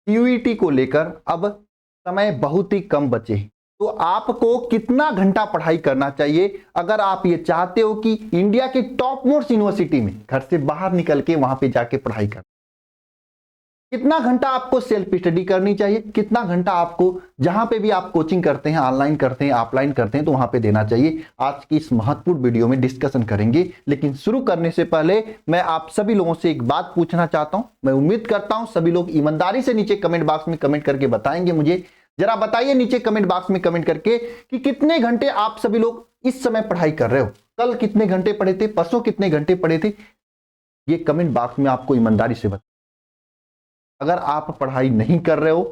CUET को लेकर अब समय बहुत ही कम बचे हैं, तो आपको कितना घंटा पढ़ाई करना चाहिए अगर आप ये चाहते हो कि इंडिया की टॉप मोस्ट यूनिवर्सिटी में घर से बाहर निकल के वहां पे जाके पढ़ाई कर। कितना घंटा आपको सेल्फ स्टडी करनी चाहिए, कितना घंटा आपको जहां पे भी आप कोचिंग करते हैं, ऑनलाइन करते हैं, ऑफलाइन करते हैं, तो वहां पे देना चाहिए। आज की इस महत्वपूर्ण वीडियो में डिस्कशन करेंगे, लेकिन शुरू करने से पहले मैं आप सभी लोगों से एक बात पूछना चाहता हूं। मैं उम्मीद करता हूं सभी लोग ईमानदारी से नीचे कमेंट बॉक्स में कमेंट करके बताएंगे मुझे। जरा बताइए नीचे कमेंट बॉक्स में कमेंट करके कि कितने घंटे आप सभी लोग इस समय पढ़ाई कर रहे हो। कल कितने घंटे पढ़े थे, परसों कितने घंटे पढ़े थे, ये कमेंट बॉक्स में आपको ईमानदारी से बताइए। अगर आप पढ़ाई नहीं कर रहे हो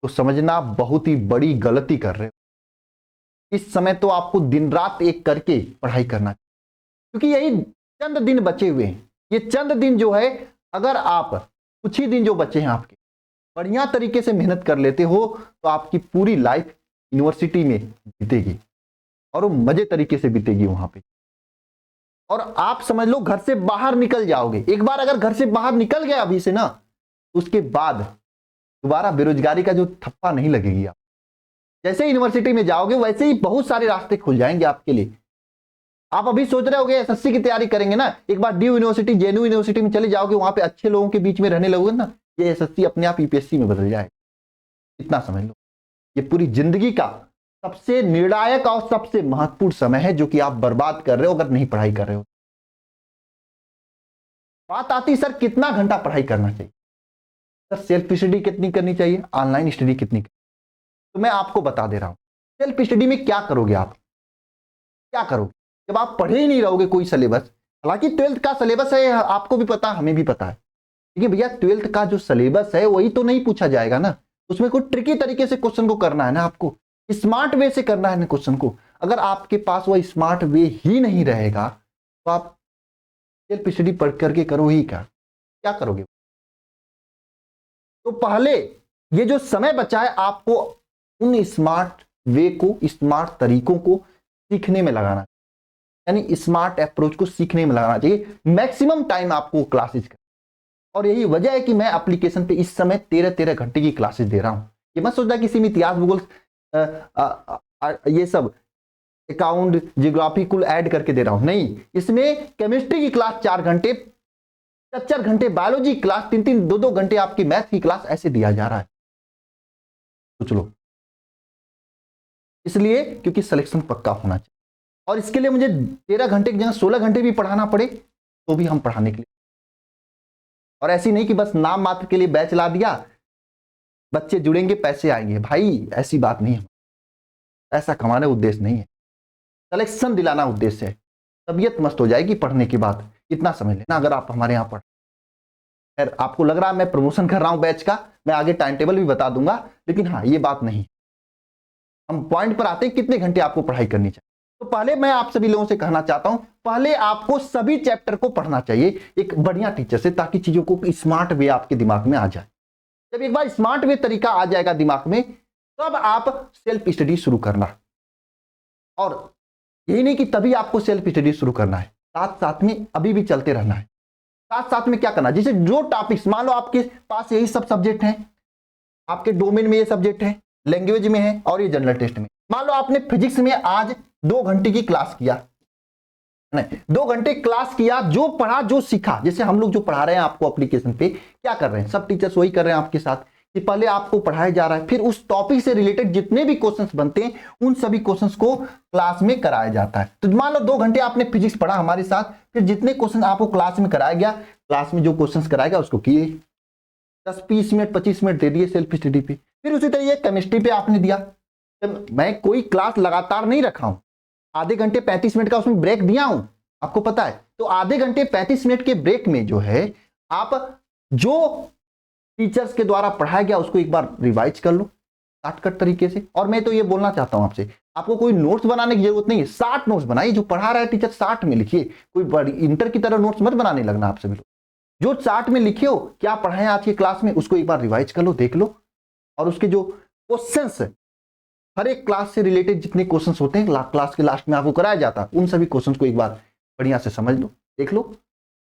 तो समझना बहुत ही बड़ी गलती कर रहे हो। इस समय तो आपको दिन रात एक करके पढ़ाई करना चाहिए, क्योंकि यही चंद दिन बचे हुए हैं। ये चंद दिन जो है, अगर आप कुछ ही दिन जो बचे हैं आपके बढ़िया तरीके से मेहनत कर लेते हो तो आपकी पूरी लाइफ यूनिवर्सिटी में बीतेगी और वो मजे तरीके से बीतेगी वहां पे। और आप समझ लो घर से बाहर निकल जाओगे, एक बार अगर घर से बाहर निकल गए अभी से ना, उसके बाद दोबारा बेरोजगारी का जो थप्पा नहीं लगेगी। आप जैसे यूनिवर्सिटी में जाओगे वैसे ही बहुत सारे रास्ते खुल जाएंगे आपके लिए। आप अभी सोच रहे होगे एसएससी की तैयारी करेंगे ना, एक बार ड्यू यूनिवर्सिटी, जेएनयू यूनिवर्सिटी में चले जाओगे, वहां पे अच्छे लोगों के बीच में रहने लगोगे ना, ये एसएससी अपने आप यूपीएससी में बदल जाएगा। इतना समझ लो, ये पूरी जिंदगी का सबसे निर्णायक और सबसे महत्वपूर्ण समय है जो कि आप बर्बाद कर रहे हो अगर नहीं पढ़ाई कर रहे हो। बात आती सर कितना घंटा पढ़ाई करना चाहिए, सर सेल्फ स्टडी कितनी करनी चाहिए, ऑनलाइन स्टडी कितनी करनी। तो मैं आपको बता दे रहा हूं सेल्फ स्टडी में क्या करोगे। आप क्या करोगे जब आप पढ़े ही नहीं रहोगे कोई सिलेबस। हालांकि 12th का सिलेबस है, आपको भी पता, हमें भी पता है, लेकिन भैया 12th का जो सिलेबस है वही तो नहीं पूछा जाएगा ना। उसमें कुछ ट्रिकी तरीके से क्वेश्चन को करना है ना, आपको स्मार्ट वे से करना है ना क्वेश्चन को। अगर आपके पास वह स्मार्ट वे ही नहीं रहेगा तो आप सेल्फ स्टडी पढ़ करके करो ही क्या करोगे। तो पहले ये जो समय बचा है आपको उन स्मार्ट वे को, स्मार्ट तरीकों को सीखने में लगाना, यानी स्मार्ट अप्रोच को सीखने में लगाना चाहिए। मैक्सिमम टाइम आपको क्लासेस कर, और यही वजह है कि मैं एप्लीकेशन पे इस समय 13-13 घंटे की क्लासेस दे रहा हूं। ये मत सोचना किसी में इतिहास भूगोल ये सब अकाउंट जियोग्राफी कुल ऐड करके दे रहा हूं, नहीं। इसमें केमिस्ट्री की क्लास 4 घंटे, 4 घंटे बायोलॉजी क्लास, 3-3, 2-2 घंटे आपकी मैथ की क्लास, ऐसे दिया जा रहा है। सोच लो, इसलिए क्योंकि सिलेक्शन पक्का होना चाहिए। और इसके लिए मुझे 13 घंटे की जगह 16 घंटे भी पढ़ाना पड़े तो भी हम पढ़ाने के लिए। और ऐसी नहीं कि बस नाम मात्र के लिए बैच ला दिया, बच्चे जुड़ेंगे पैसे आएंगे, भाई ऐसी बात नहीं है। ऐसा कमाने उद्देश्य नहीं है, सिलेक्शन दिलाना उद्देश्य है। तबीयत मस्त हो जाएगी पढ़ने के बाद, इतना समझ लेना अगर आप हमारे यहाँ पढ़। खैर आपको लग रहा है मैं प्रमोशन कर रहा हूं बैच का, मैं आगे टाइम टेबल भी बता दूंगा, लेकिन हाँ ये बात नहीं। हम पॉइंट पर आते हैं कितने घंटे आपको पढ़ाई करनी चाहिए। तो पहले मैं आप सभी लोगों से कहना चाहता हूं, पहले आपको सभी चैप्टर को पढ़ना चाहिए एक बढ़िया टीचर से, ताकि चीजों को स्मार्ट वे आपके दिमाग में आ जाए। जब एक बार स्मार्ट वे तरीका आ जाएगा दिमाग में, तब आप सेल्फ स्टडी शुरू करना। और यही नहीं कि तभी आपको सेल्फ स्टडी शुरू करना है, साथ साथ में अभी भी चलते रहना है। साथ साथ में क्या करना, जैसे जो टॉपिक्स, मान लो आपके पास यही सब सब्जेक्ट हैं, आपके डोमेन में ये सब्जेक्ट है, लैंग्वेज में है और ये जनरल टेस्ट में। मान लो आपने फिजिक्स में आज 2 घंटे की क्लास किया, नहीं 2 घंटे क्लास किया, जो पढ़ा जो सीखा, जैसे हम लोग जो पढ़ा रहे हैं आपको एप्लीकेशन पे, क्या कर रहे हैं सब टीचर्स वही कर रहे हैं आपके साथ कि पहले आपको पढ़ाया जा रहा है, फिर उस टॉपिक से रिलेटेड जितने भी क्वेश्चंस बनते हैं उन सभी क्वेश्चंस को क्लास में कराया जाता है। तो मान लो 2 घंटे आपने फिजिक्स पढ़ा हमारे साथ, फिर जितने क्वेश्चन आपको क्लास में कराया गया, क्लास में जो क्वेश्चंस कराएगा उसको किए, 10-20 मिनट 25 मिनट दे दिए सेल्फ स्टडी पे। फिर उसी तरह केमिस्ट्री पे आपने दिया। मैं कोई क्लास लगातार नहीं रखा हूं, आधे घंटे 35 मिनट का उसमें ब्रेक दिया हूं, आपको पता है। तो आधे घंटे 35 मिनट के ब्रेक में जो है आप जो टीचर्स के द्वारा पढ़ाया गया उसको एक बार रिवाइज कर लो शॉर्टकट तरीके से। और मैं तो ये बोलना चाहता हूं आपसे, आपको कोई नोट्स बनाने की जरूरत नहीं है, 60 नोट्स बनाइए, जो पढ़ा रहा है टीचर 60 में लिखिए। कोई बड़ी इंटर की तरह नोट्स मत बनाने लगना आप सभी लोग, जो 60 में लिखे हो क्या पढ़ाए आज की क्लास में उसको एक बार रिवाइज कर लो, देख लो। और उसके जो क्वेश्चंस हर एक क्लास से रिलेटेड जितने क्वेश्चंस होते हैं क्लास के लास्ट में आपको कराया जाता है, उन सभी क्वेश्चंस को एक बार बढ़िया से समझ लो, देख लो।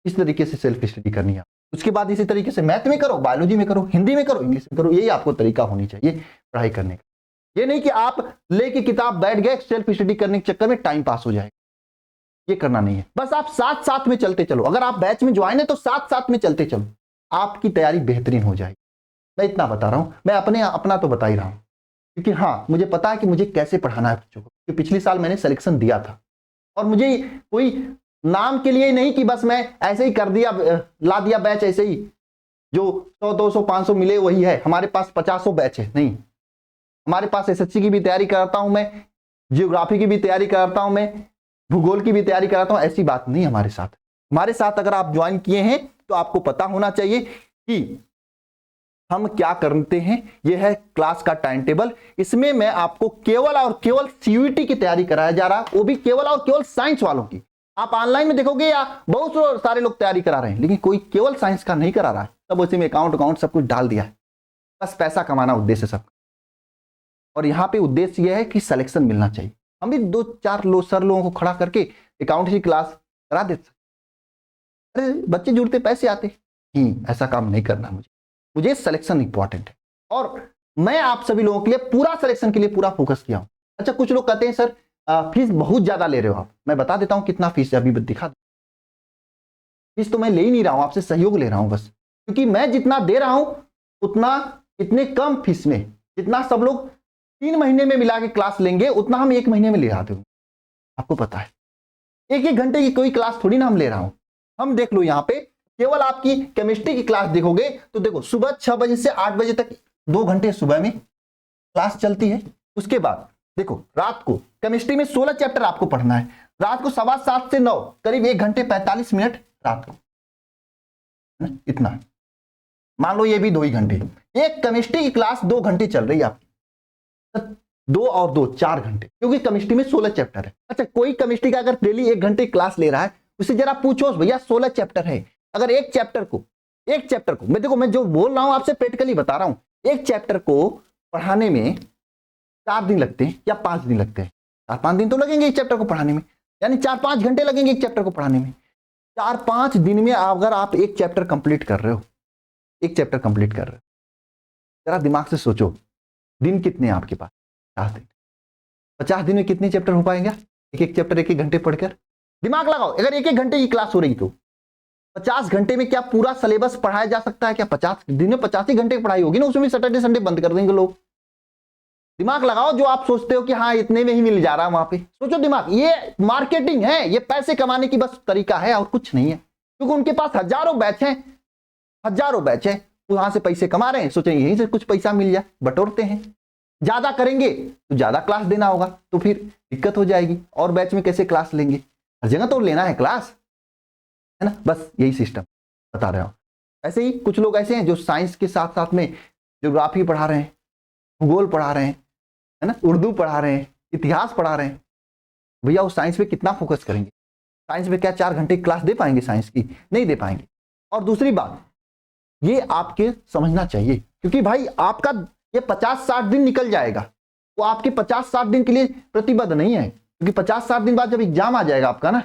इस तरीके से सेल्फ स्टडी करनी है। उसके बाद इसी तरीके से मैथ में करो, बायोलॉजी में करो, हिंदी में करो, इंग्लिश में करो। यही आपको तरीका होनी चाहिए पढ़ाई करने का। ये नहीं कि आप लेके किताब बैठ गए सेल्फ स्टडी करने के चक्कर में टाइम पास हो जाएगा, ये करना नहीं है। बस आप साथ साथ में चलते चलो। अगर आप बैच में ज्वाइन है तो साथ साथ में चलते चलो, आपकी तैयारी बेहतरीन हो जाएगी। मैं इतना बता रहा हूं, मैं अपना तो बता ही रहा हूं, क्योंकि हाँ मुझे पता है कि मुझे कैसे पढ़ाना है बच्चों को, क्योंकि पिछले साल मैंने सिलेक्शन दिया था। और मुझे कोई नाम के लिए नहीं कि बस मैं ऐसे ही कर दिया, ला दिया बैच ऐसे ही, जो 100 200 500 मिले वही है। हमारे पास 50 बैच है नहीं, हमारे पास एसएससी की भी तैयारी करता हूं मैं, जियोग्राफी की भी तैयारी करता हूं मैं, भूगोल की भी तैयारी कराता हूं। ऐसी बात नहीं हमारे साथ। हमारे साथ अगर आप ज्वाइन किए हैं तो आपको पता होना चाहिए कि हम क्या करते हैं। यह है क्लास का टाइम टेबल। इसमें मैं आपको केवल और केवल सीयूईटी की तैयारी कराया जा रहा है, वो भी केवल और केवल साइंस वालों की। आप ऑनलाइन में देखोगे या बहुत सारे लोग तैयारी करा रहे हैं, लेकिन कोई केवल साइंस का नहीं करा रहा है। सब उसी में अकाउंट सब कुछ डाल दिया है, बस पैसा कमाना उद्देश्य सबका। और यहाँ पे उद्देश्य यह है कि सिलेक्शन मिलना चाहिए। हम भी 2-4 सर लोगों को खड़ा करके अकाउंट की क्लास करा देते, अरे बच्चे जुड़ते पैसे आते। ऐसा काम नहीं करना मुझे सिलेक्शन इंपॉर्टेंट है। और मैं आप सभी लोगों के लिए पूरा सिलेक्शन के लिए पूरा फोकस किया हूं। अच्छा, कुछ लोग कहते हैं सर फीस बहुत ज्यादा ले रहे हो आप। मैं बता देता हूं कितना फीस है, अभी दिखा दो। फीस तो मैं ले ही नहीं रहा हूं, आपसे सहयोग ले रहा हूं बस, क्योंकि मैं जितना दे रहा हूं उतना इतने कम फीस में, जितना सब लोग 3 महीने में मिला के क्लास लेंगे उतना हम 1 महीने में ले आते हो। आपको पता है 1-1 घंटे की कोई क्लास थोड़ी ना हम ले रहा हूं। हम देख लो यहाँ पे केवल आपकी केमिस्ट्री की क्लास देखोगे तो देखो सुबह 6 बजे से 8 बजे तक 2 घंटे सुबह में क्लास चलती है। उसके बाद देखो रात को केमिस्ट्री में 16 चैप्टर आपको पढ़ना है। रात को 7:15 से 9 करीब 1 घंटे 45 मिनट रात को, इतना मान लो ये भी 2 ही घंटे। एक केमिस्ट्री की क्लास 2 घंटे चल रही है आपकी, 2 और 2 4 घंटे, क्योंकि केमिस्ट्री में 16 चैप्टर है। अच्छा, कोई केमिस्ट्री का अगर डेली 1 घंटे क्लास ले रहा है उससे जरा पूछो भैया 16 चैप्टर है, अगर एक चैप्टर को मैं देखो मैं जो बोल रहा हूं आपसे प्रैक्टिकली बता रहा हूं, एक चैप्टर को पढ़ाने में 4 दिन लगते हैं या 5 दिन लगते हैं। 4-5 दिन तो लगेंगे एक चैप्टर को पढ़ाने में, यानी 4-5 घंटे लगेंगे एक चैप्टर को पढ़ाने में। 4-5 दिन में अगर आप एक चैप्टर कंप्लीट कर रहे हो, जरा दिमाग से सोचो, दिन कितने हैं आपके पास? 50 दिन। 50 दिन में कितने चैप्टर हो पाएंगे? एक चैप्टर 1-1 घंटे पढ़कर दिमाग लगाओ। अगर 1-1 घंटे की क्लास हो रही तो 50 घंटे में क्या पूरा सिलेबस पढ़ाया जा सकता है? क्या 50 दिन में 50 ही घंटे की पढ़ाई होगी ना, उसमें सैटरडे संडे बंद कर देंगे लोग। दिमाग लगाओ, जो आप सोचते हो कि हाँ इतने में ही मिल जा रहा है वहां पे, सोचो दिमाग। ये मार्केटिंग है, ये पैसे कमाने की बस तरीका है और कुछ नहीं है, क्योंकि उनके पास हजारों बैच है, वहां से पैसे कमा रहे हैं, सोच रहे यहीं से कुछ पैसा मिल जाए, बटोरते हैं। ज्यादा करेंगे तो ज्यादा क्लास देना होगा, तो फिर दिक्कत हो जाएगी। और बैच में कैसे क्लास लेंगे? हर जगह तो लेना है क्लास, है ना। बस यही सिस्टम बता रहा हूं। ऐसे ही कुछ लोग ऐसे हैं जो साइंस के साथ साथ में ज्योग्राफी पढ़ा रहे हैं, भूगोल पढ़ा रहे हैं, है ना, उर्दू पढ़ा रहे हैं, इतिहास पढ़ा रहे हैं। भैया वो साइंस पे कितना फोकस करेंगे? साइंस में क्या 4 घंटे क्लास दे पाएंगे? साइंस की नहीं दे पाएंगे। और दूसरी बात ये आपके समझना चाहिए, क्योंकि भाई आपका ये 50-60 दिन निकल जाएगा, वो आपके 50-60 दिन के लिए प्रतिबद्ध नहीं है, क्योंकि 50-60 दिन बाद जब एग्जाम आ जाएगा आपका ना,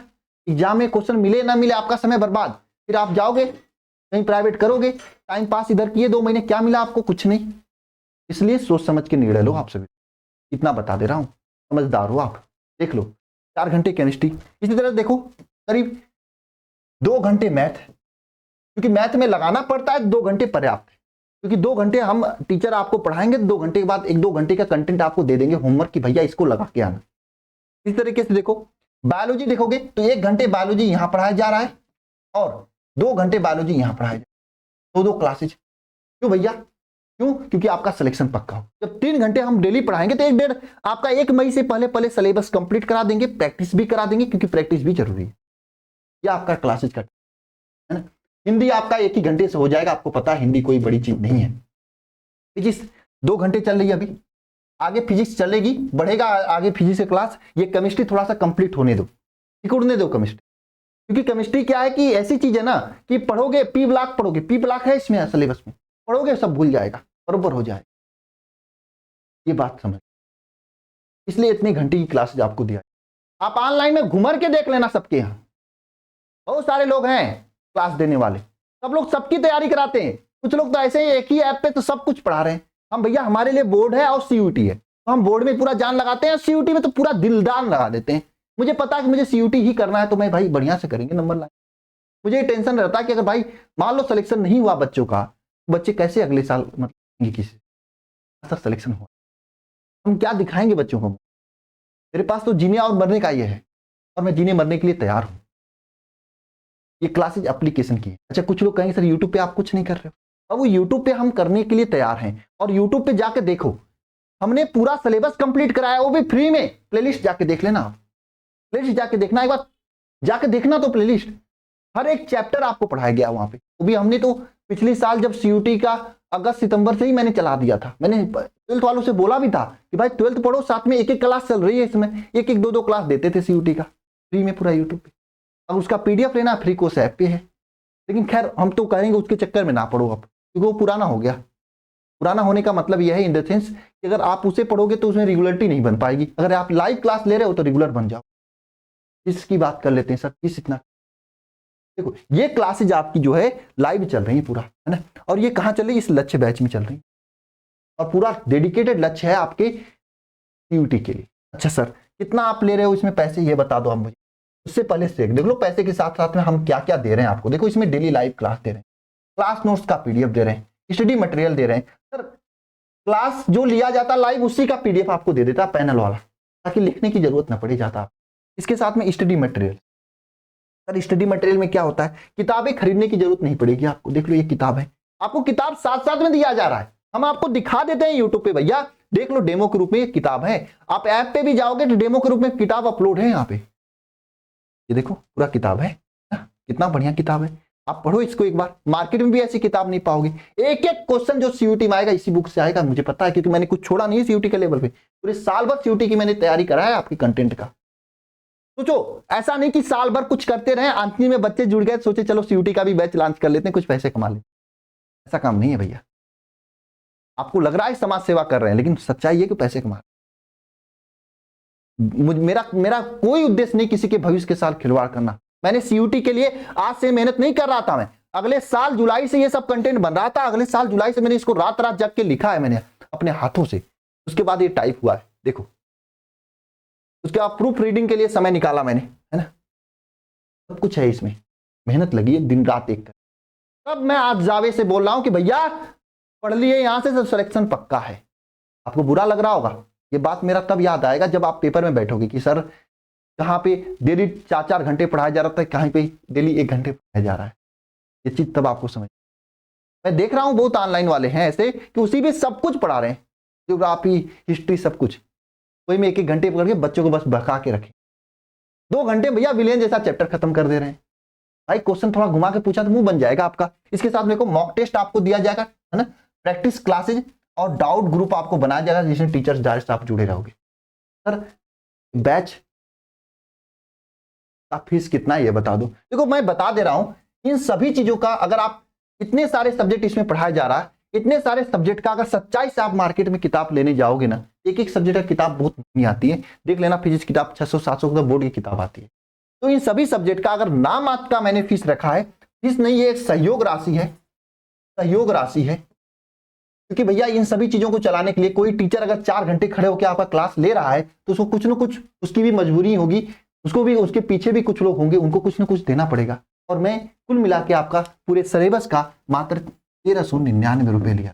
एग्जाम में क्वेश्चन मिले ना मिले आपका समय बर्बाद। फिर आप जाओगे कहीं प्राइवेट करोगे, टाइम पास इधर किए 2 महीने, क्या मिला आपको? कुछ नहीं। इसलिए सोच समझ के निर्णय लो। आप सभी इतना बता दे रहा हूं, समझदार हो आप। देख लो 4 घंटे केमिस्ट्री, इसी तरह देखो करीब 2 घंटे मैथ, क्योंकि मैथ में लगाना पड़ता है 2 घंटे पर्याप्त है, क्योंकि 2 घंटे हम टीचर आपको पढ़ाएंगे, 2 घंटे के बाद 1-2 घंटे का कंटेंट आपको दे देंगे होमवर्क की, भैया इसको लगा के आना। इस तरीके से देखो बायोलॉजी देखोगे तो 1 घंटे बायोलॉजी यहां पढ़ाया जा रहा है और 2 घंटे बायोलॉजी यहां पढ़ाया जा रहा है, 2-2 क्लासेज। क्यों भैया? क्यों? क्योंकि आपका सिलेक्शन पक्का हो। जब 3 घंटे हम डेली पढ़ाएंगे तो 1-1.5 आपका 1 मई से पहले सिलेबस कंप्लीट करा देंगे, प्रैक्टिस भी करा देंगे, क्योंकि प्रैक्टिस भी जरूरी है। यह आपका क्लासेज का है ना। हिंदी आपका 1 ही घंटे से हो जाएगा, आपको पता है हिंदी कोई बड़ी चीज नहीं है। फिजिक्स 2 घंटे चल रही है अभी, आगे फिजिक्स चलेगी, बढ़ेगा आगे फिजिक्स की क्लास। ये केमिस्ट्री थोड़ा सा कंप्लीट होने दो, उड़ने दो केमिस्ट्री, क्योंकि केमिस्ट्री क्या है कि ऐसी चीज है ना कि पढ़ोगे पी ब्लॉक पढ़ोगे, पी ब्लॉक है इसमें सिलेबस में, पढ़ोगे सब भूल जाएगा, बरोबर हो जाएगा। ये बात समझ, इसलिए इतने घंटे की क्लासेज आपको दिया। आप ऑनलाइन में घुमर के देख लेना, सबके यहाँ बहुत सारे लोग हैं क्लास देने वाले, सब लोग सबकी तैयारी कराते हैं, कुछ लोग तो ऐसे ही एक ही ऐप पे तो सब कुछ पढ़ा रहे हैं। हम भैया हमारे लिए बोर्ड है और सीयूटी है, तो हम बोर्ड में पूरा जान लगाते हैं, सीयूटी में तो पूरा दिलदान लगा देते हैं। मुझे पता है कि मुझे सीयूटी ही करना है, तो मैं भाई बढ़िया से करेंगे, नंबर लाए। मुझे टेंशन रहता है कि अगर भाई मान लो सिलेक्शन नहीं हुआ बच्चों का, बच्चे कैसे अगले साल मतलब किसी ऐसा सिलेक्शन हुआ, हम क्या दिखाएंगे बच्चों को। मेरे पास तो जीने और मरने का ये है, और मैं जीने मरने के लिए तैयार हूं। ये क्लासेज एप्लीकेशन की है। अच्छा, कुछ लोग कहेंगे सर यूट्यूब पे आप कुछ नहीं कर रहे हो, अब वो यूट्यूब पे हम करने के लिए तैयार हैं। और यूट्यूब पे जाके देखो, हमने पूरा सिलेबस कंप्लीट कराया, वो भी फ्री में। प्लेलिस्ट जाके देख लेना, आप प्लेलिस्ट जाके देखना, एक बार जाके देखना तो प्लेलिस्ट, हर एक चैप्टर आपको पढ़ाया गया वहां पे। वो भी हमने तो पिछले साल जब सीयूटी का अगस्त सितंबर से ही मैंने चला दिया था। मैंने ट्वेल्थ वालों से बोला भी था कि भाई ट्वेल्थ पढ़ो, साथ में एक एक क्लास चल रही है, इसमें एक एक दो दो क्लास देते थे सीयूटी का फ्री में पूरा यूट्यूब पे। अब उसका पीडीएफ लेना फ्री कोर्स ऐप पे है। लेकिन खैर हम तो कहेंगे उसके चक्कर में ना पढ़ो अब, क्योंकि वो पुराना हो गया। पुराना होने का मतलब यह है इन द सेंस कि अगर आप उसे पढ़ोगे तो उसमें रेगुलरिटी नहीं बन पाएगी। अगर आप लाइव क्लास ले रहे हो तो रेगुलर बन जाओ। इसकी बात कर लेते हैं सर, किस इतना देखो, ये क्लासेज आपकी जो है लाइव चल रही है पूरा, है ना। और ये कहाँ चल रही है, इस लक्ष्य बैच में चल रही है, और पूरा डेडिकेटेड लक्ष्य है आपके सीयूटी के लिए। अच्छा सर कितना आप ले रहे हो इसमें पैसे, ये बता दो आप मुझे। उससे पहले से देख लो पैसे के साथ साथ में हम क्या क्या दे रहे हैं आपको। देखो इसमें डेली लाइव क्लास दे रहे हैं, क्लास नोट्स का पीडीएफ दे रहे हैं, स्टडी मटेरियल दे रहे हैं। सर क्लास जो लिया जाता लाइव उसी का पीडीएफ आपको दे देता पैनल वाला, ताकि लिखने की जरूरत ना पड़े जाता। इसके साथ में study material. Sir study material में क्या होता है, किताबें खरीदने की जरूरत नहीं पड़ेगी आपको। देख लो ये किताब है, आपको किताब साथ साथ में दिया जा रहा है, हम आपको दिखा देते हैं यूट्यूब पे। भैया देख लो डेमो के रूप में ये किताब है, आप ऐप पे भी जाओगे तो डेमो के रूप में किताब अपलोड है यहाँ पे। ये देखो पूरा किताब है, कितना बढ़िया किताब है, आप पढ़ो इसको एक बार। मार्केट में भी ऐसी किताब नहीं पाओगे। एक एक क्वेश्चन जो सीयूटी में आएगा इसी बुक से आएगा, मुझे पता है, क्योंकि मैंने कुछ छोड़ा नहीं है सीयूटी के लेवल पे। पूरे साल भर सीयूटी की मैंने तैयारी करा है आपकी कंटेंट का। सोचो ऐसा नहीं कि साल भर कुछ करते रहे, अंतिम में बच्चे जुड़ गए, सोचे चलो सीयूटी का भी बैच लॉन्च कर लेते हैं, कुछ पैसे कमा लेते। ऐसा काम नहीं है भैया। आपको लग रहा है समाज सेवा कर रहे हैं, लेकिन सच्चाई है कि पैसे कमा रहे। मेरा कोई उद्देश्य नहीं किसी के भविष्य के साथ खिलवाड़ करना। मैंने सीयूटी के लिए आज से मेहनत नहीं कर रहा था, मैं अगले साल जुलाई से ये सब कंटेंट बन रहा था। अगले साल जुलाई से मैंने इसको रात रात जग के लिखा है मैंने अपने हाथों से, उसके बाद ये टाइप हुआ है। देखो उसके बाद प्रूफ रीडिंग के लिए समय निकाला मैंने, है ना। सब कुछ है इसमें, मेहनत लगी है दिन रात एक कर। तब मैं आज जावे से बोल रहा हूं कि भैया पढ़ लिए यहां से तो सिलेक्शन पक्का है। आपको बुरा लग रहा होगा, ये बात मेरा तब याद आएगा जब आप पेपर में बैठोगे कि सर कहाँ पे डेली 4-4 घंटे पढ़ाया जा रहा था, कहीं पे डेली 1 घंटे पढ़ाया जा रहा है। ये चीज तब आपको समझ। मैं देख रहा हूं बहुत ऑनलाइन वाले हैं ऐसे कि उसी में सब कुछ पढ़ा रहे हैं, ज्योग्राफी हिस्ट्री सब कुछ, कोई में 1-1 घंटे पकड़ के बच्चों को बस बहका के रखे। 2 घंटे भैया विलेन जैसा चैप्टर खत्म कर दे रहे हैं। भाई क्वेश्चन थोड़ा घुमा के पूछा तो मुंह बन जाएगा आपका। इसके साथ मेरे को मॉक टेस्ट आपको दिया जाएगा, है ना, प्रैक्टिस क्लासेज और डाउट ग्रुप आपको बनाया जाएगा, जिसमें टीचर्स डायरेक्ट आप जुड़े रहोगे। सर बैच का फीस कितना है ये बता दो। देखो मैं बता दे रहा हूं इन सभी चीजों का, अगर आप इतने सारे सब्जेक्ट इसमें पढ़ाया जा रहा है, इतने सारे सब्जेक्ट का अगर सच्चाई से आप मार्केट में किताब लेने जाओगे ना, एक एक सब्जेक्ट का किताब बहुत महंगी आती है। देख लेना फिजिक्स किताब 600-700 का बोर्ड की किताब आती है। तो इन सभी सब्जेक्ट का अगर नाम मात्र का मैंने फीस रखा है, फीस नहीं है, एक सहयोग राशि है, सहयोग राशि है। क्योंकि भैया इन सभी चीजों को चलाने के लिए कोई टीचर अगर 4 घंटे खड़े होकर आपका क्लास ले रहा है तो उसको कुछ ना कुछ उसकी भी मजबूरी होगी, उसको भी, उसके पीछे भी कुछ लोग होंगे, उनको कुछ ना कुछ देना पड़ेगा। और मैं कुल मिला के आपका पूरे सिलेबस का मात्र 1399 रुपए लिया।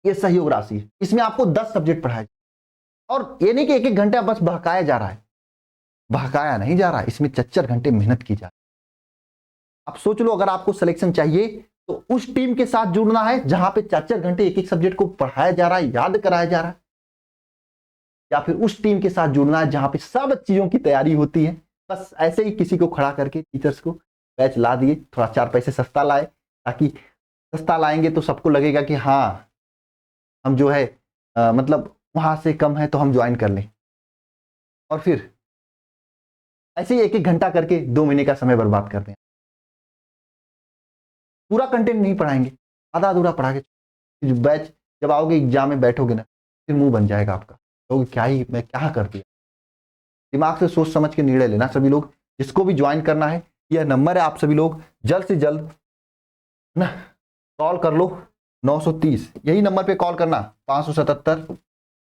ये सहयोग राशि है, इसमें आपको 10 सब्जेक्ट पढ़ाए। और ये नहीं कि 1-1 घंटा बस बहकाया जा रहा है, बहकाया नहीं जा रहा है, इसमें 4-4 घंटे मेहनत की जा रही है। आप सोच लो अगर आपको सिलेक्शन चाहिए तो उस टीम के साथ जुड़ना है जहां पे 4-4 घंटे एक एक सब्जेक्ट को पढ़ाया जा रहा है, याद कराया जा रहा है, या फिर उस टीम के साथ जुड़ना है जहां पे सब चीजों की तैयारी होती है। बस ऐसे ही किसी को खड़ा करके टीचर्स को बैच ला दिए, थोड़ा 4 पैसे सस्ता लाए, ताकि सस्ता लाएंगे तो सबको लगेगा कि हाँ हम जो है मतलब वहां से कम है तो हम ज्वाइन कर लें। और फिर ऐसे ही 1-1 घंटा करके 2 महीने का समय बर्बाद कर दें। पूरा कंटेंट नहीं पढ़ाएंगे, आधा अधूरा पढ़ा के बैच जब आओगे एग्जाम में बैठोगे ना, फिर मुंह बन जाएगा आपका, तो क्या ही मैं क्या कर दिया। दिमाग से सोच समझ के निर्णय लेना सभी लोग, जिसको भी ज्वाइन करना है यह नंबर है, आप सभी लोग जल्द से जल्द ना कॉल कर लो 930, यही नंबर पे कॉल करना 577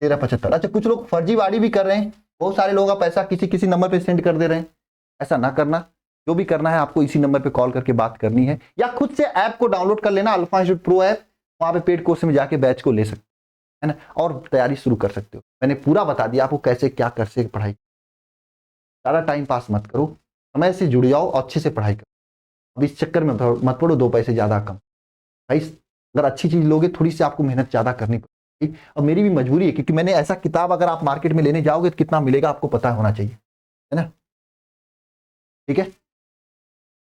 1375। अच्छा, कुछ लोग फर्जीवाड़ी भी कर रहे हैं, बहुत सारे लोग आप पैसा किसी किसी नंबर पे सेंड कर दे रहे हैं, ऐसा ना करना। जो भी करना है आपको इसी नंबर पे कॉल करके बात करनी है, या खुद से ऐप को डाउनलोड कर लेना, अल्फा इंस्टीट्यूट प्रो ऐप, वहां पे पेड कोर्स में जाके बैच को ले सकते है ना, और तैयारी शुरू कर सकते हो। मैंने पूरा बता दिया आपको कैसे क्या कर से पढ़ाई। ज़्यादा टाइम पास मत करो, समय से जुड़ जाओ, अच्छे से पढ़ाई करो। अब इस चक्कर में मत पड़ो 2 पैसे ज़्यादा कम। भाई अगर अच्छी चीज़ लोगे थोड़ी सी आपको मेहनत ज़्यादा करनी पड़ेगी, और मेरी भी मजबूरी है, क्योंकि मैंने ऐसा किताब अगर आप मार्केट में लेने जाओगे तो कितना मिलेगा आपको पता होना चाहिए, है ना। ठीक है।